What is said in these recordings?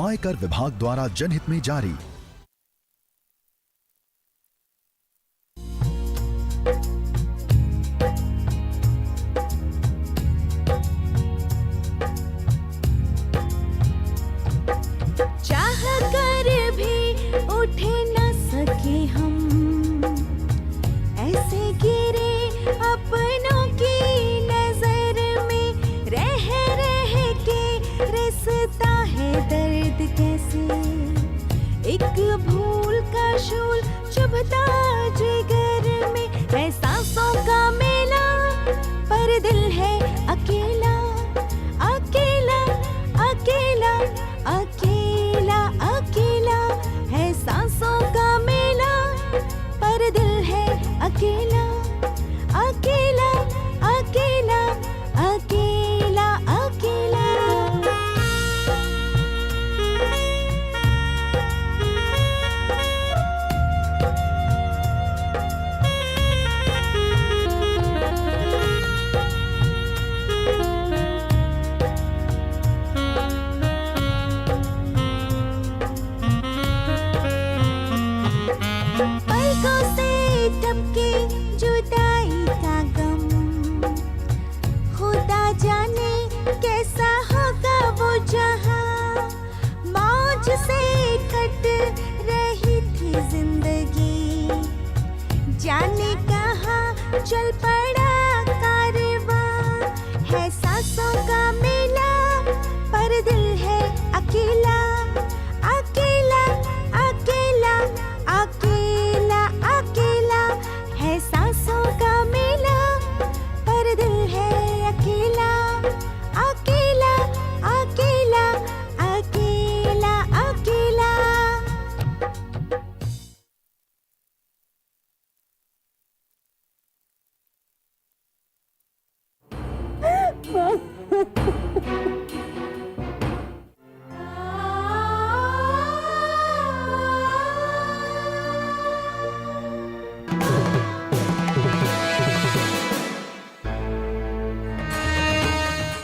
आयकर विभाग द्वारा जनहित में जारी। चाह कर भी उठ न सके हम, ऐसे गिरे अपनों की नजर में, रह रह के रिसता है दर्द कैसे, एक भूल का शूल चुभता जिगर में, है सांसों का मेला पर दिल है अकेला, अकेला अकेला अकेला अकेला, है सांसों का मेला पर दिल है अकेला, अकेला अकेला अकेला अकेला। पलकों से टपके जुदाई का गम, खुदा जाने कैसा होगा वो जहां, मौज से कट रही थी जिंदगी, जाने कहाँ चल पड़ा कारवां, है सांसों का मेला पर दिल है अकेला, अकेला अकेला अकेला अकेला, है सांसों का मेला पर दिल है अकेला, अकेला अकेला अकेला अकेला।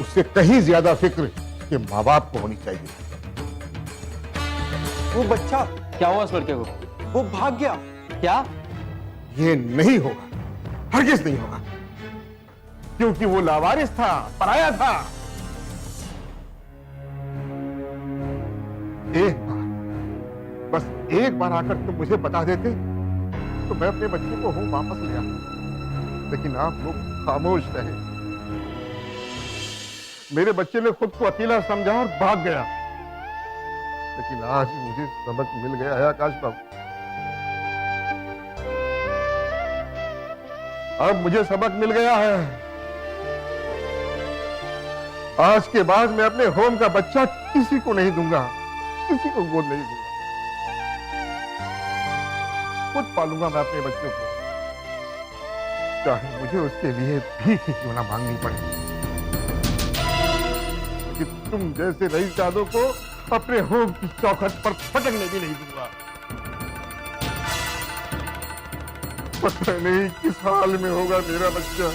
उससे कहीं ज्यादा फिक्र कि माँ बाप को होनी चाहिए। वो बच्चा, क्या हुआ उस लड़के को? वो भाग गया। क्या? ये नहीं होगा, हरगिज नहीं होगा, क्योंकि वो लावारिस था, पराया था। एक बार, बस एक बार आकर तुम मुझे बता देते तो मैं अपने बच्चे को होम वापस ले आता, लेकिन आप लोग खामोश रहे। मेरे बच्चे ने खुद को अकेला समझा और भाग गया, लेकिन आज मुझे सबक मिल गया है आकाश बाबू। अब मुझे सबक मिल गया है। आज के बाद मैं अपने होम का बच्चा किसी को नहीं दूंगा, किसी को गोद नहीं दूंगा। खुद पालूंगा मैं अपने बच्चों को, चाहे मुझे उसके लिए भीख ही क्यों ना मांगनी पड़े। कि तुम जैसे रईसजादों को अपने होम की चौखट पर फटकने भी नहीं दूंगा। पता नहीं किस हाल में होगा मेरा बच्चा,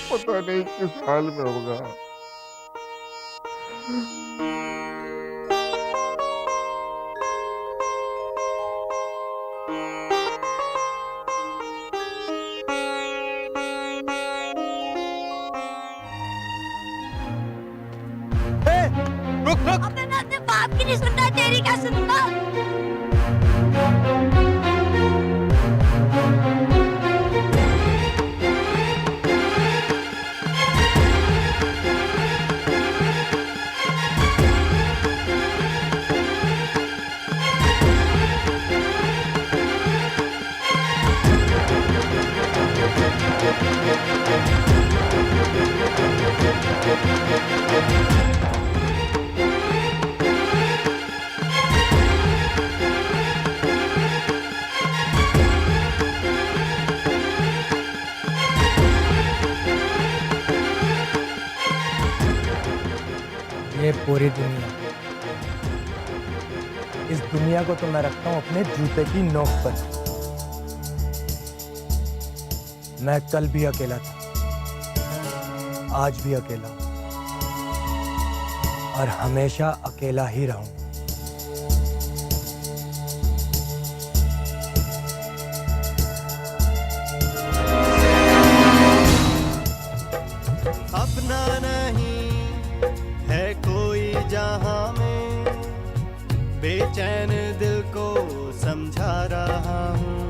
पता नहीं किस हाल में होगा। अबे मैं अपने बाप की नहीं सुनता, तेरी क्या सुनूंगा? ये पूरी दुनिया, इस दुनिया को तो मैं रखता हूं अपने जूते की नोक पर। मैं कल भी अकेला था, आज भी अकेला हूं। और हमेशा अकेला ही रहूं। अपना नहीं है कोई जहां में, बेचैन दिल को समझा रहा हूँ।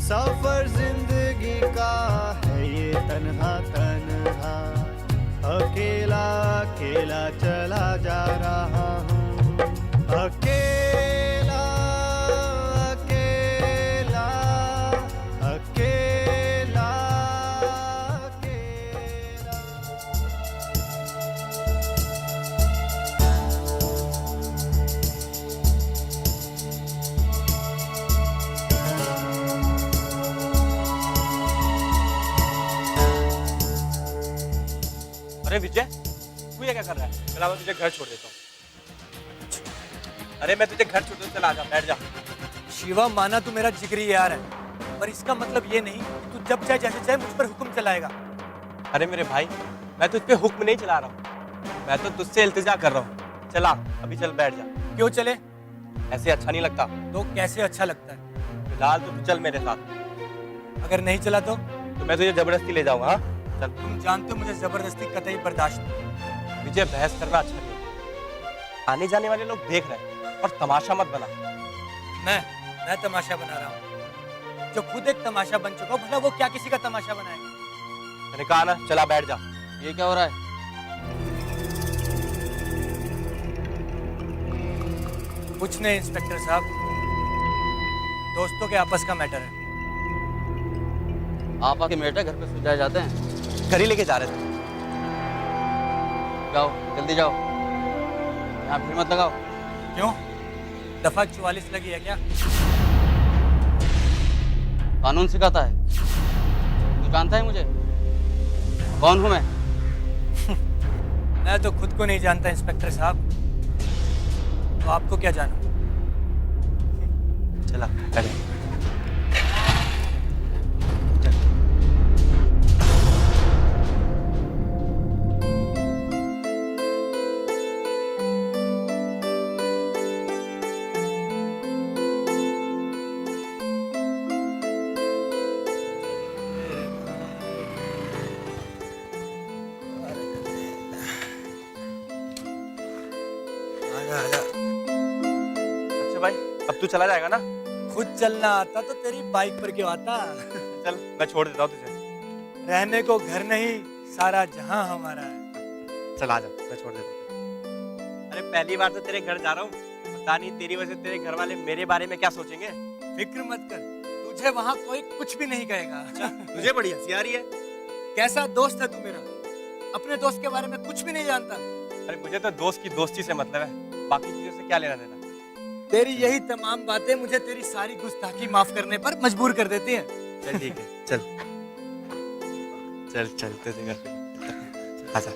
सफर जिंदगी का है ये तन्हा तन्हा, अकेला अकेला चला जा रहा हूँ। अकेला अकेला अकेला अकेला। अरे विजय, तू ये क्या कर रहा है? चला मैं तुझे घर छोड़ देता हूँ। अरे मैं तुझे घर छोड़ देता हूँ, चला आजा, बैठ जा। शिवा, माना तू मेरा जिगरी यार है, पर इसका मतलब ये नहीं कि तू जब चाहे जैसे चाहे मुझ पर हुक्म चलाएगा। अरे मेरे भाई, मैं तुझ पे हुक्म नहीं चला रहा हूँ, मैं तो तुझसे इल्तिजा कर रहा हूँ। चला अभी, चल बैठ जा। क्यों चले? ऐसे अच्छा नहीं लगता। तो कैसे अच्छा लगता है? फिलहाल तो तू चल मेरे साथ। अगर नहीं चला तो मैं तुझे जबरदस्ती ले जाऊंगा। हाँ चल। तुम जानते हो मुझे जबरदस्ती कतई बर्दाश्त नहीं। विजय, बहस करना अच्छा नहीं है। आने जाने वाले लोग देख रहे हैं और तमाशा मत बना। मैं तमाशा बना रहा हूँ? जो खुद एक तमाशा बन चुका, भला वो क्या किसी का तमाशा बनाएगा? मैंने कहा ना, चला बैठ जा। ये क्या हो रहा है? कुछ नहीं इंस्पेक्टर साहब, दोस्तों के आपस का मैटर है। आप आके मेटा घर पे सुलझाए जाते हैं? घर ही लेके जा रहे थे। जाओ जल्दी जाओ, यहाँ भीड़ मत लगाओ। क्यों? दफा 44 लगी है क्या? कानून सिखाता है? तू जानता है मुझे कौन हूँ मैं? मैं तो खुद को नहीं जानता इंस्पेक्टर साहब, तो आपको क्या जाना? चला बैठ जा। अच्छा भाई, अब तू चला जाएगा ना? खुद चलना आता तो तेरी बाइक पर क्यों आता? चल मैं छोड़ देता हूँ तुझे। रहने को घर नहीं, सारा जहां हमारा है। चल आ जा, मैं छोड़ देता हूँ। अरे पहली बार तो तेरे घर जा रहा हूँ, पता नहीं तेरी वजह से तेरे घर वाले मेरे बारे में क्या सोचेंगे। फिक्र मत कर, तुझे वहां कोई कुछ भी नहीं कहेगा। तुझे बड़ी हंसी आ रही है। कैसा दोस्त है तू मेरा? अपने दोस्त के बारे में कुछ भी नहीं जानता। अरे मुझे तो दोस्त की दोस्ती से मतलब है, बाकी चीजों से क्या लेना देना। तेरी यही तमाम बातें मुझे तेरी सारी गुस्ताखी माफ करने पर मजबूर कर देती हैं। चल ठीक है, चल चल चल तेरे घर पे आजा।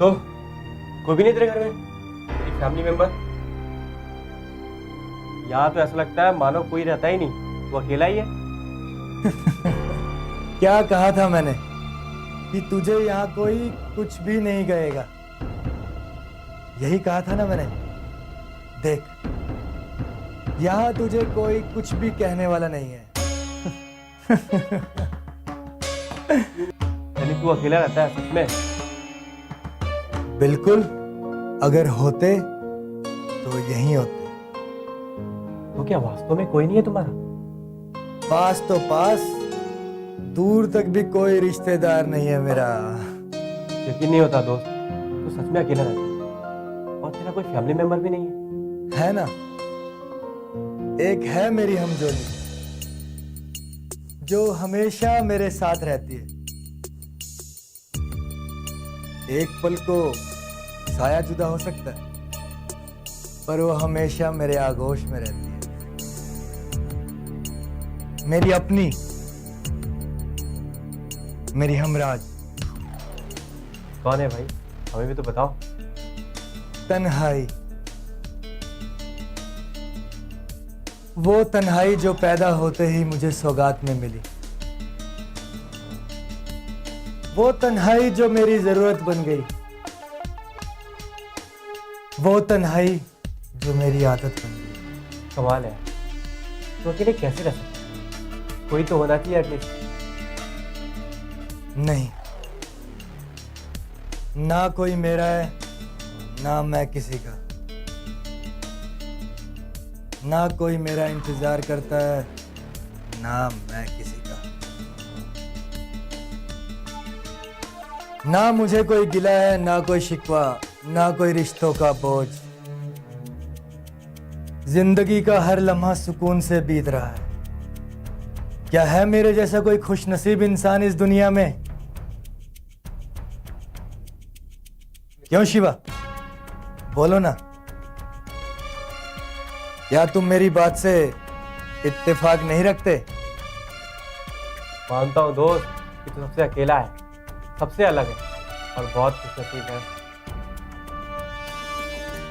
तो कोई भी नहीं तेरे घर में? तेरी फैमिली मेंबर? यहाँ तो ऐसा लगता है मानो कोई रहता ही नहीं, वो अकेला ही है। क्या कहा था मैंने कि तुझे यहाँ कोई कुछ भी नहीं कहेगा? यही कहा था ना मैंने। देख, यहाँ तुझे कोई कुछ भी कहने वाला नहीं है। यानी तू अकेला रहता है सच में? बिल्कुल, अगर होते तो यहीं होते। तो क्या वास्तव में कोई नहीं है तुम्हारा? पास तो पास, दूर तक भी कोई रिश्तेदार नहीं है मेरा। यकीन नहीं होता दोस्त, तू सच में अकेला रहता है और तेरा कोई फैमिली मेंबर भी नहीं है। है ना, एक है मेरी हमजोली जो हमेशा मेरे साथ रहती है। एक पल को साया जुदा हो सकता है, पर वो हमेशा मेरे आगोश में रहती है। मेरी अपनी मेरी हमराज। कौन है भाई, हमें भी तो बताओ। तन्हाई, वो तन्हाई जो पैदा होते ही मुझे सौगात में मिली, वो तन्हाई जो मेरी जरूरत बन गई, वो तन्हाई जो मेरी आदत बन गई। कमाल है, तो अकेले कैसे रह सकते? कोई तो होना चाहिए एटलीस्ट। नहीं, ना कोई मेरा है, ना मैं किसी का। ना कोई मेरा इंतजार करता है, ना मैं किसी का। ना मुझे कोई गिला है, ना कोई शिकवा, ना कोई रिश्तों का बोझ। जिंदगी का हर लम्हा सुकून से बीत रहा है। क्या है मेरे जैसा कोई खुशनसीब इंसान इस दुनिया में? क्यों शिवा, बोलो ना। क्या तुम मेरी बात से इत्तेफाक नहीं रखते? मानता हूँ दोस्त कि तू सबसे अकेला है, सबसे अलग है और बहुत खुशनसीब है।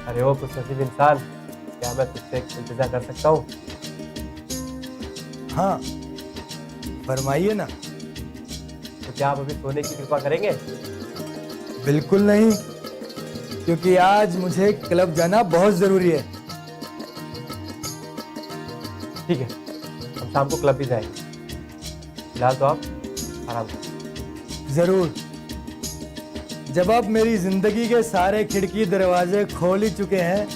अरे वो खुशनसीब इंसान, क्या मैं तुझसे एक इंतजार कर सकता हूँ? हाँ, फरमाइए ना। तो क्या आप अभी सोने की कृपा करेंगे? बिल्कुल नहीं, क्योंकि आज मुझे क्लब जाना बहुत जरूरी है। ठीक है, हम शाम को क्लब भी जाएंगे। फिलहाल तो आप आराम करें। जरूर। जब आप मेरी जिंदगी के सारे खिड़की दरवाजे खोल ही चुके हैं,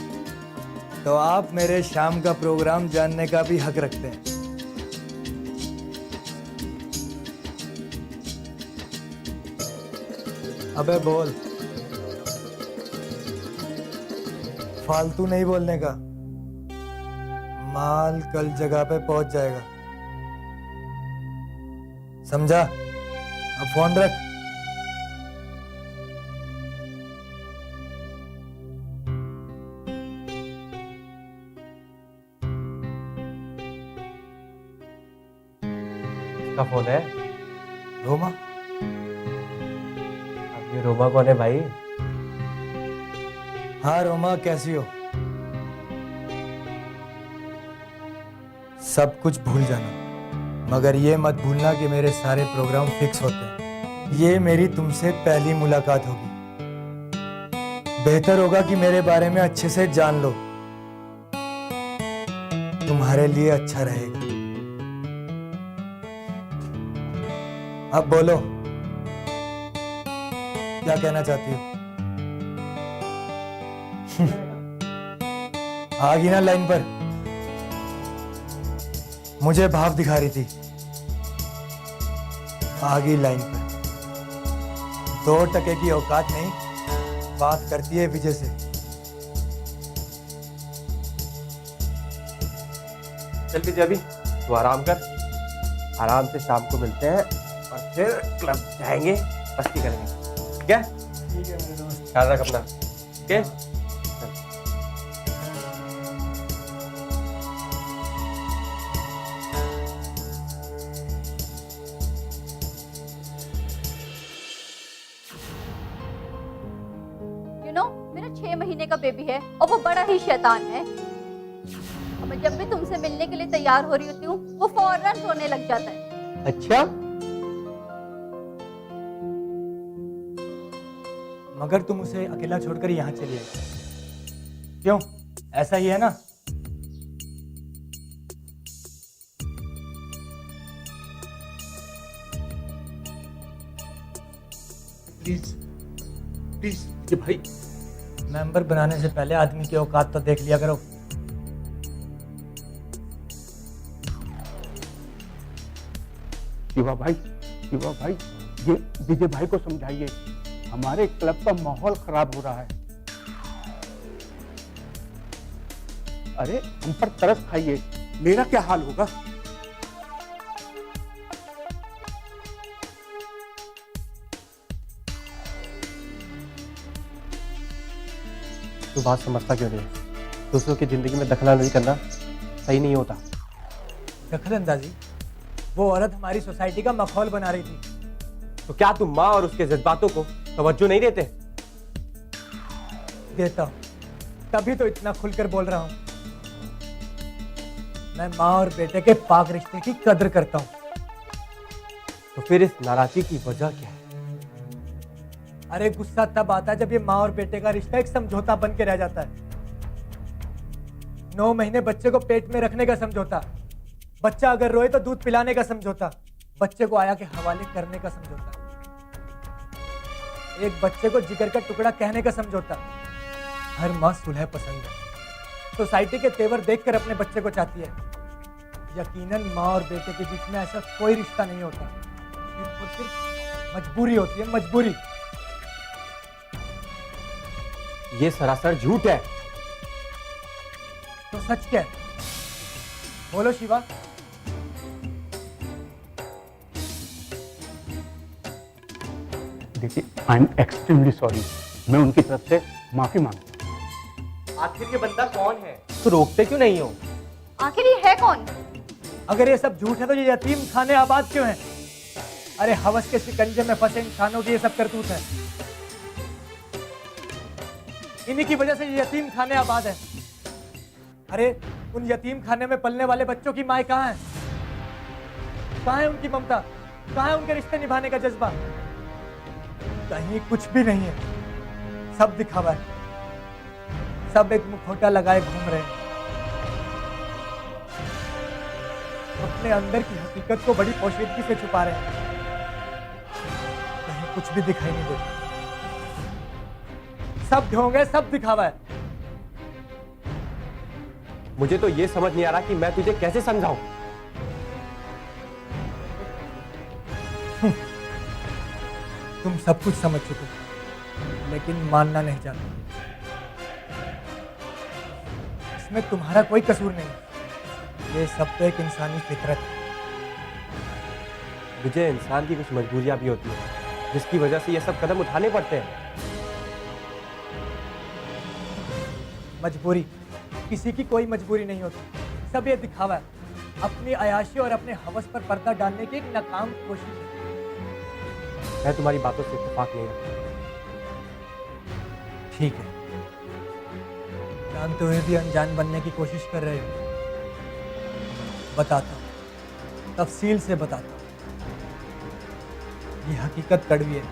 तो आप मेरे शाम का प्रोग्राम जानने का भी हक रखते हैं। अबे बोल, फालतू नहीं बोलने का। माल कल जगह पे पहुंच जाएगा, समझा? अब फोन रख। का फोन है? रोमा? अब ये रोमा कौन है भाई? हाँ रोमा, कैसी हो? सब कुछ भूल जाना, मगर ये मत भूलना कि मेरे सारे प्रोग्राम फिक्स होते हैं। ये मेरी तुमसे पहली मुलाकात होगी। बेहतर होगा कि मेरे बारे में अच्छे से जान लो, तुम्हारे लिए अच्छा रहेगा। अब बोलो, क्या कहना चाहती हो? आ गई ना लाइन पर? मुझे भाव दिखा रही थी, आ गई लाइन पर। 2 टके की औकात नहीं, बात करती है विजय से। चल विजय, अभी तू आराम कर, आराम से शाम को मिलते हैं और फिर क्लब जाएंगे, मस्ती करेंगे। ठीक है? ठीक है मेरे दोस्त। ख्याल रख अपना। ठीक है? मेरा 6 महीने का बेबी है और वो बड़ा ही शैतान है। और मैं जब भी तुमसे मिलने के लिए तैयार हो रही होती हूँ, वो फौरन रोने लग जाता है। अच्छा, मगर तुम उसे अकेला छोड़कर यहाँ चली आई, क्यों? ऐसा ही है ना? प्लीज प्लीज ये भाई, मेंबर बनाने से पहले आदमी की औकात तो देख लिया करो। शिवा भाई, ये विजय भाई को समझाइए, हमारे क्लब का माहौल खराब हो रहा है। अरे हम पर तरस खाइए, मेरा क्या हाल होगा? तू बात समझता क्यों नहीं है? दूसरों की जिंदगी में दखलंदाजी करना सही नहीं होता। दखलंदाजी? वो औरत हमारी सोसाइटी का माहौल बना रही थी, तो क्या तुम माँ और उसके जज्बातों को तवज्जो नहीं देते? देता हूं, तभी तो इतना खुलकर बोल रहा हूं। मैं माँ और बेटे के पाक रिश्ते की कदर करता हूं। तो फिर इस नाराजगी की वजह क्या है? अरे गुस्सा तब आता है जब ये माँ और बेटे का रिश्ता एक समझौता बन के रह जाता है। 9 महीने बच्चे को पेट में रखने का समझौता, बच्चा अगर रोए तो दूध पिलाने का समझौता, बच्चे को आया के हवाले करने का समझौता, एक बच्चे को जिगर का टुकड़ा कहने का समझौता। हर माँ सुलह पसंद है, सोसाइटी के तेवर देखकर अपने बच्चे को चाहती है। यकीनन माँ और बेटे के बीच में ऐसा कोई रिश्ता नहीं होता, सिर्फ और सिर्फ मजबूरी होती है, मजबूरी। ये सरासर झूठ है। तो सच क्या है? बोलो शिवा। देखिए, आई एम एक्सट्रीमली सॉरी। मैं उनकी तरफ से माफी मांगता हूँ। आखिर ये बंदा कौन है? तो रोकते क्यों नहीं हो? आखिर ये है कौन? अगर ये सब झूठ है तो ये यतीम खाने आबाद क्यों हैं? अरे हवस के शिकंजे में फंसे इंसानों की ये सब करतूत है। इन्हीं की वजह से ये यतीम खाने आबाद है। अरे उन यतीम खाने में पलने वाले बच्चों की माँ कहाँ है? कहाँ है उनकी ममता? कहाँ है उनके रिश्ते निभाने का जज्बा? कहीं कुछ भी नहीं है, सब दिखावा है। सब एक मुखौटा लगाए घूम रहे हैं, अपने अंदर की हकीकत को बड़ी पोशीदगी से छुपा रहे हैं। कहीं कुछ भी दिखाई नहीं देता, सब ढोंगे, सब दिखावा है। मुझे तो ये समझ नहीं आ रहा कि मैं तुझे कैसे समझाऊं। तुम सब कुछ समझ चुके हो, लेकिन मानना नहीं चाहते। इसमें तुम्हारा कोई कसूर नहीं, ये सब तो एक इंसानी फितरत है। मुझे इंसान की कुछ मजबूरियां भी होती है, जिसकी वजह से ये सब कदम उठाने पड़ते हैं। मजबूरी, किसी की कोई मजबूरी नहीं होती, सब ये दिखावा है। अपनी अयाशी और अपने हवस पर पर्दा डालने की एक नाकाम कोशिश है। मैं तुम्हारी बातों से इत्तेफाक नहीं रखता। ठीक है, जानते हुए भी अनजान बनने की कोशिश कर रहे हो। बताता हूँ, तफसील से बताता हूँ। ये हकीकत कड़वी है,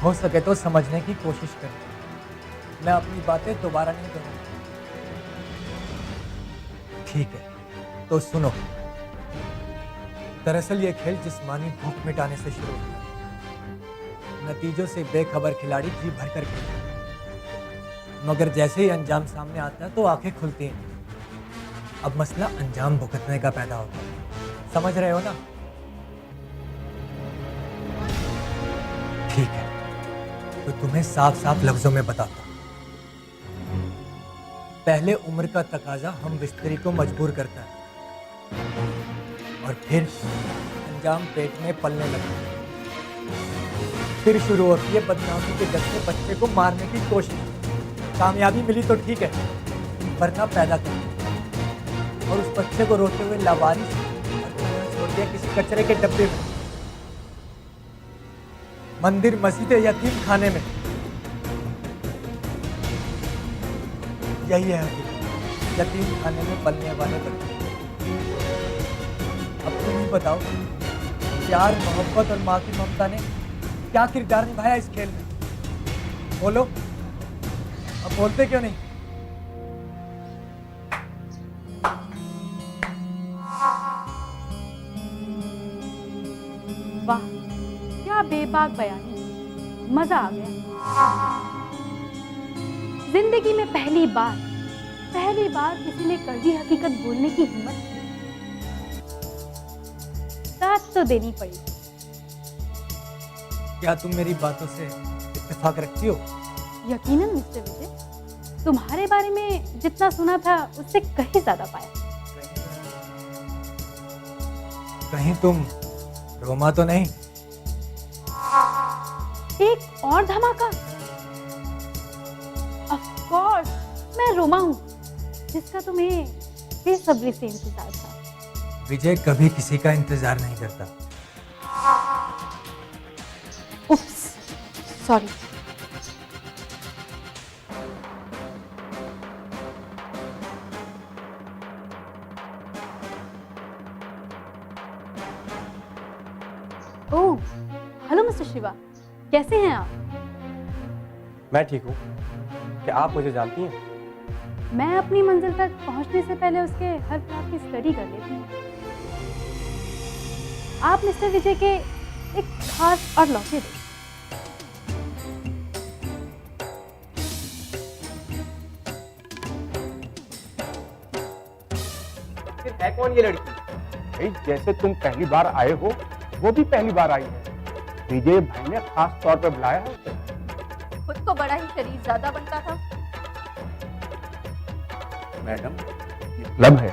हो सके तो समझने की कोशिश करें। मैं अपनी बातें दोबारा नहीं करूँगा। ठीक है, तो सुनो। दरअसल ये खेल जिस्मानी भूख मिटाने से शुरू होता है। नतीजों से बेखबर खिलाड़ी जी भरकर खेलता है, मगर जैसे ही अंजाम सामने आता है तो आंखें खुलती हैं। अब मसला अंजाम भुगतने का पैदा होता है। समझ रहे हो ना? ठीक है, तो तुम्हें साफ साफ लफ्जों में बताता हूं। पहले उम्र का तकाजा हम बिस्तरी को मजबूर करता है, और फिर अंजाम पेट में पलने लगता है। फिर शुरू होती है बदनामी के डर से बच्चे को मारने की कोशिश। कामयाबी मिली तो ठीक है, वरना पैदा कर और उस बच्चे को रोते हुए लावारिस छोड़ दिया किसी कचरे के डब्बे में, मंदिर, मस्जिद, यतीम खाने में। यही है हकीकत यतीम खाने में पलने वाले बच्चे। अब तुम ही बताओ, प्यार, मोहब्बत और माँ की ममता ने क्या किरदार निभाया इस खेल में? बोलो, अब बोलते क्यों नहीं? वाह, क्या बेबाक बयानी, मजा आ गया। जिंदगी में पहली बार किसी ने कड़वी हकीकत बोलने की हिम्मत की। साथ तो देनी पड़ी। क्या तुम मेरी बातों से इत्तेफाक रखती हो? यकीनन मिस्टर विजय, तुम्हारे बारे में जितना सुना था उससे कहीं ज्यादा पाया। कहीं तुम रोमा तो नहीं? एक और धमाका। ऑफ कोर्स, मैं रोमा हूँ, जिसका तुम्हें बेसब्री से इंतजार था। विजय कभी किसी का इंतजार नहीं करता। सॉरी। ओह, हेलो मिस्टर शिवा, कैसे हैं आप? मैं ठीक हूँ। क्या आप मुझे जानती हैं? मैं अपनी मंजिल तक पहुंचने से पहले उसके हर पड़ाव की स्टडी कर लेती हूँ। आप मिस्टर विजय के एक खास और लौटे दोस्त। फिर है कौन ये लड़की? भाई जैसे तुम पहली बार आए हो, वो भी पहली बार आई है। विजय भाई ने खास तौर पे बुलाया है उसे। खुद को बड़ा ही शरीर ज्यादा बनता था। मैडम, ये क्लब है,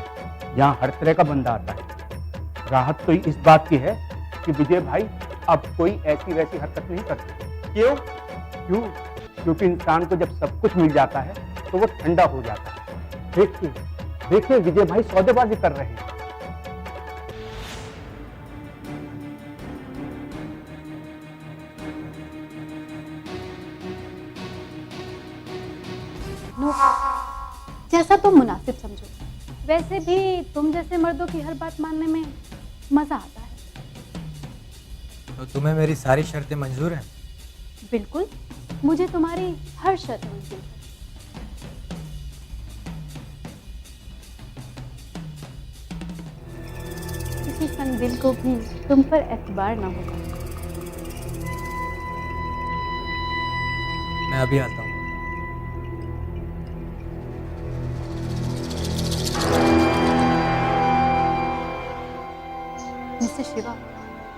यहाँ हर तरह का बंदा आता है। राहत तो इस बात की है कि विजय भाई अब कोई ऐसी वैसी हरकत नहीं करते। क्यों? क्यों? क्योंकि इंसान को जब सब कुछ मिल जाता है तो वो ठंडा हो जाता है। देखिए देखिए, विजय भाई सौदेबाजी कर रहे हैं। नो, जैसा तुम मुनासिब समझो। वैसे भी तुम जैसे मर्दों की हर बात मानने में मजा आता है। तो तुम्हें मेरी सारी शर्तें मंजूर हैं? बिल्कुल, मुझे तुम्हारी हर शर्त मंजूर है। किसी क्षण दिल को भी तुम पर एतबार ना होगा। मैं अभी आता हूँ। मिस्टर शिवा,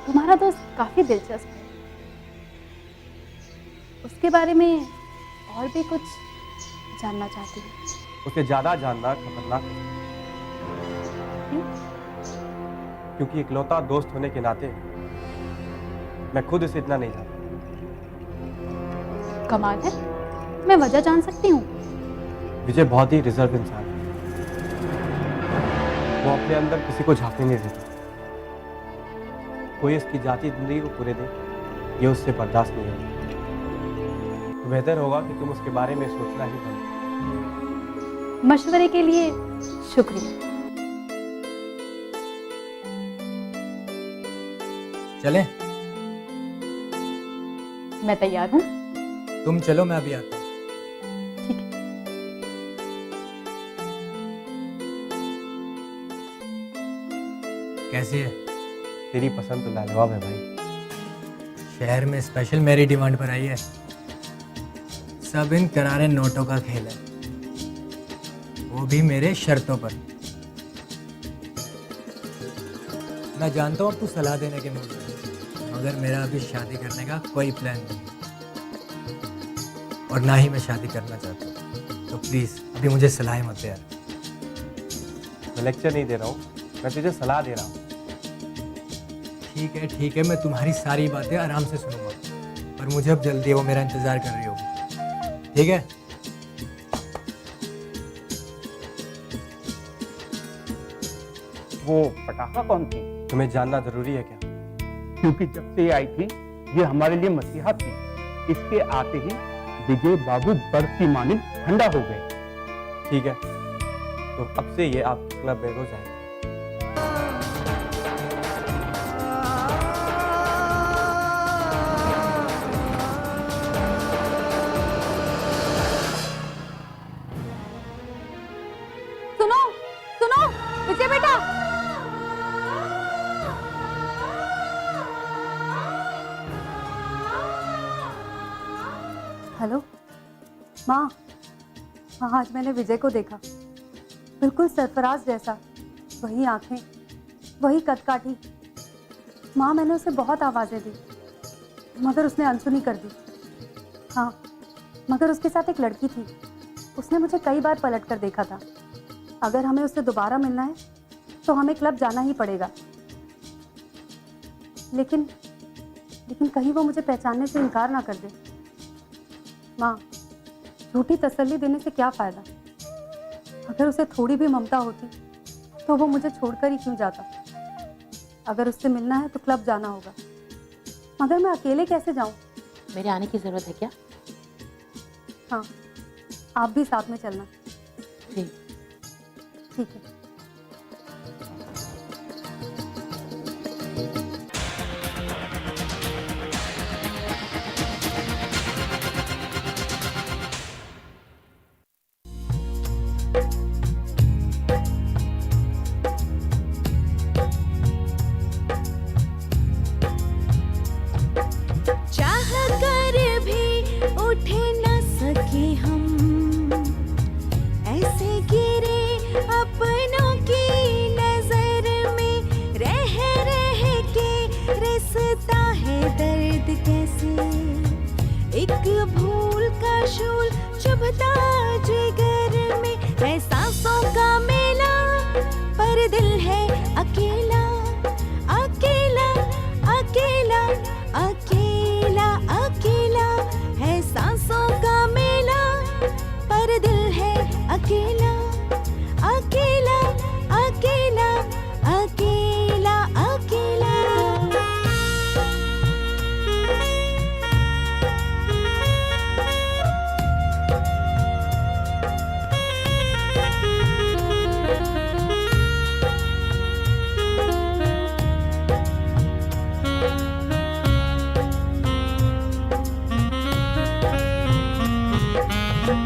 तुम्हारा दोस्त काफी दिलचस्प है। उसके बारे में और भी कुछ जानना चाहती हूँ। उसे ज्यादा जानना खतरनाक है। क्यों? क्योंकि इकलौता दोस्त होने के नाते मैं खुद इसे इतना नहीं जानता। कमाल है, मैं वजह जान सकती हूँ? विजय बहुत ही रिजर्व इंसान है। वो अपने अंदर किसी को झांकने नहीं देता। कोई इसकी जाति जिंदगी को पूरे दे, ये उससे बर्दाश्त नहीं होगा। तो बेहतर होगा कि तुम उसके बारे में सोचना ही बंद करो। मशवरे के लिए शुक्रिया। चलें? मैं तैयार हूँ। तुम चलो, मैं अभी आता हूँ। ठीक है। कैसी है? तेरी पसंद तो लाजवाब है भाई। शहर में स्पेशल मेरी डिमांड पर आई है। सब इन करारे नोटों का खेल है, वो भी मेरे शर्तों पर। मैं जानता हूँ अब तू सलाह देने के मूड में है, मगर मेरा अभी शादी करने का कोई प्लान नहीं है और ना ही मैं शादी करना चाहता हूँ। तो प्लीज़ अभी मुझे सलाह मत दे यार। मैं लेक्चर नहीं दे रहा हूँ, मैं तुझे सलाह दे रहा हूँ। ठीक है, मैं तुम्हारी सारी बातें आराम से सुनूंगा, पर मुझे अब जल्दी है, वो मेरा इंतज़ार कर रही होगी। ठीक है? वो पटाखा कौन थी? तुम्हें जानना जरूरी है क्या? क्योंकि जब से ये आई थी, ये हमारे लिए मसीहा थी। इसके आते ही विजय बाबू बर्फ की मानिंद ठंडा हो गए। ठीक है, तो अब से ये आपके क्लब में रोज आएगा। सुनो सुनो, विजय बेटा। हेलो माँ। हाँ, आज मैंने विजय को देखा, बिल्कुल सरफराज जैसा, वही आंखें, वही कदकाठी। माँ, मैंने उसे बहुत आवाज़ें दी मगर उसने अनसुनी कर दी। हाँ, मगर उसके साथ एक लड़की थी, उसने मुझे कई बार पलट कर देखा था। अगर हमें उससे दोबारा मिलना है तो हमें क्लब जाना ही पड़ेगा। लेकिन कहीं वो मुझे पहचानने से इनकार ना कर दे। माँ, झूठी तसल्ली देने से क्या फ़ायदा? अगर उसे थोड़ी भी ममता होती तो वो मुझे छोड़कर ही क्यों जाता? अगर उससे मिलना है तो क्लब जाना होगा, मगर मैं अकेले कैसे जाऊं? मेरे आने की जरूरत है क्या? हाँ, आप भी साथ में चलना। जी। ठीक है। चाह कर भी उठ न सके हम, ऐसे गिरे अपनों की नजर में, रह रह के रिसता है दर्द कैसे, एक भूल का शूल चुभता जिगर में, है सांसों का मेला पर दिल है अकेला, अकेला अकेला अकेला अकेला, है सांसों का मेला पर दिल है अकेला, अकेला अकेला अकेला अकेला।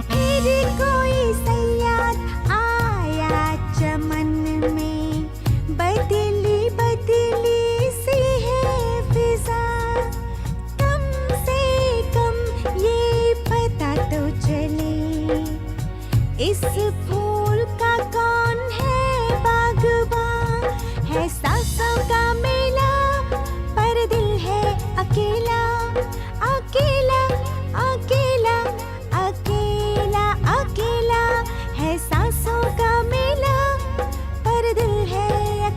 फिर कोई सयाद आया चमन में, बदली बदली सी है फिजा, कम से कम ये पता तो चले, इस फूल का कौन है बागबान, है सांसों का मेला पर दिल है अकेला,